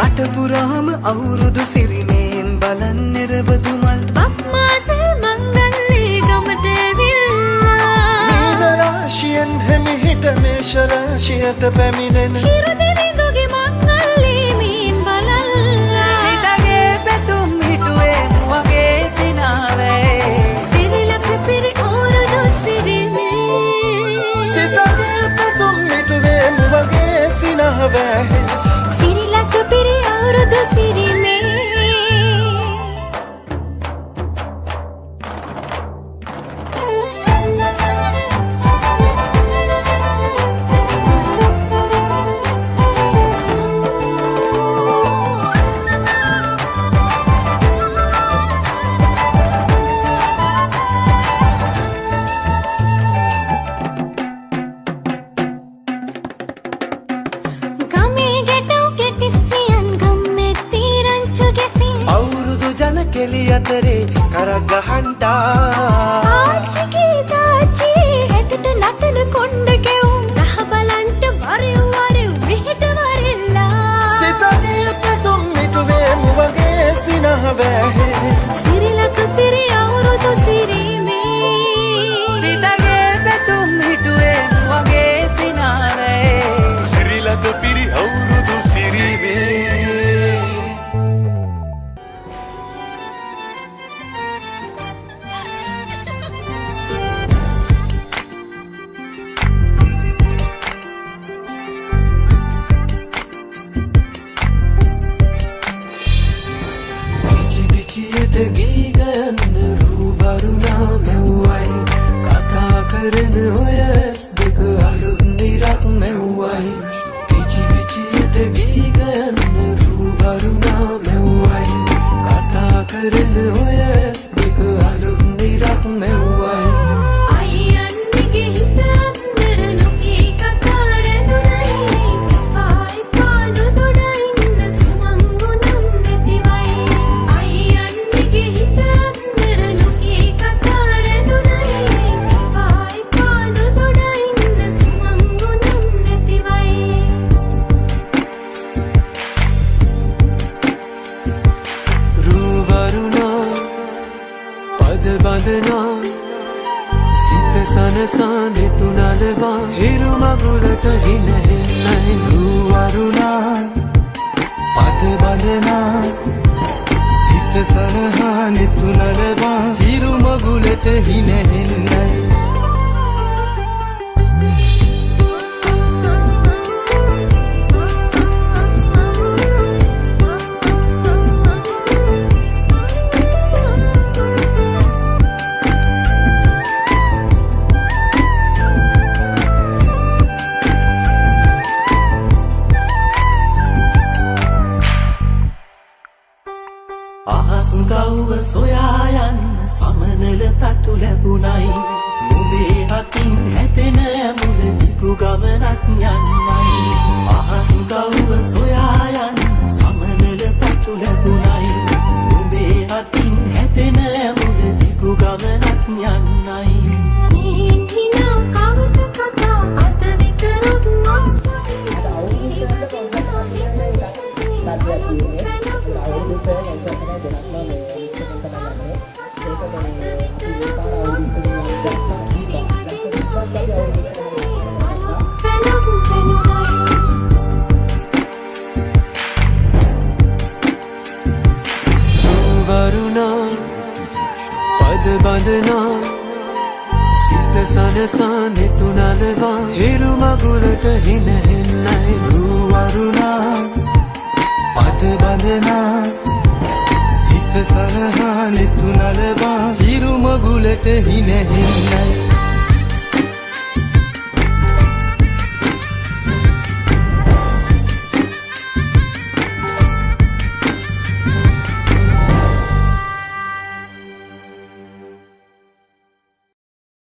රට පුරාම අවුරුදු සිරිමේන් බලන් නිරබදු මල් බක්මාසේ මංගල්ලේ ගමට ඇවිල්ලා මීන රාශියෙන් හැමිහිට මේෂ රාශියට පැමිණෙන හිරු දෙවිඳුගේ මංගල්ලේ මීන් බලල්ලා සිතගේ පැතුම් හිටුවේ මුවගේ සිනාවේ සිරිලක පිරි අවුරුදු සිරිමේ සිතගේ පැතුම් හිටුවේ මුවගේ සිනාවේ සිරිලක පිරි අවුරුදු සිරිමේ කෙලි අතරේ කරක් ගහන්ටා ආච්චිගේ තාච්චි හැටට නටන කොණ්ඩ කෙවුම් රහ බලන්ට වරෙව් මෙහෙට වරෙල්ලා සිතගේ පැතුම් මිටුවේ මුවගේ සිනහවැහි සිරිලක පිරි අවුරුදු සිරිමේ සිතගේ පැතුම් හිටුවේ මුවගේ සිනාවේ සිරිලක පිරි අවුරුදු සිරිමේ ගී ගයන්න රූවරුණා මෙව්වයි කතා කරන ඔය ඇස් දෙක අලුත් නිරක් මෙව්වයි පිචි පිචියට ගී ගයන්න රූවරුණා මෙව්වයි කතා කරන ඔය ඇස් දෙක අලුත් නිරක් මෙව්වයි අයියන්නිගේ හිත අත්තර නොකී කතා රැඳුනයි පායි පානු දොඩයින්න සුමංගුනම් නැතිවයි අයියන්නිගේ හිත අත්තර නොකී කතා රැඳුනයි පායි පානු දොඩයින්න සුමංගුනම් නැතිවයි රූවරුණා පද බඳනා සිත සනසා නිතුනලවා හිරු මගුලට හිනහෙන්නයි රූවරුණා පද බඳනා සිත සනහා නිතුනලවා හිරු මගුලට හිනහෙන්නයි අහසුගව්ව සොයා යන්න සමනල තටු ලැබුණයි නුඹේ අතින් හැතෙන ඇමුණ දිගු ගමනක් යන්නයි අහසුගව්ව සොයා යන්න සමනල තටු ලැබුණයි නුඹේ අතින් හැතෙන ඇමුණ දිගු ගමනක් යන්නයි හිනා කවුද කතා අත විකරුත් වරුණා පද බඳනා සිත සනසා නිතුනලවා හිරු මගුලට හිනහෙන්නයි රූවරුණා පද බඳනා සිත සනහා නිතුනලවා හිරු මගුලට හිනහෙන්නයි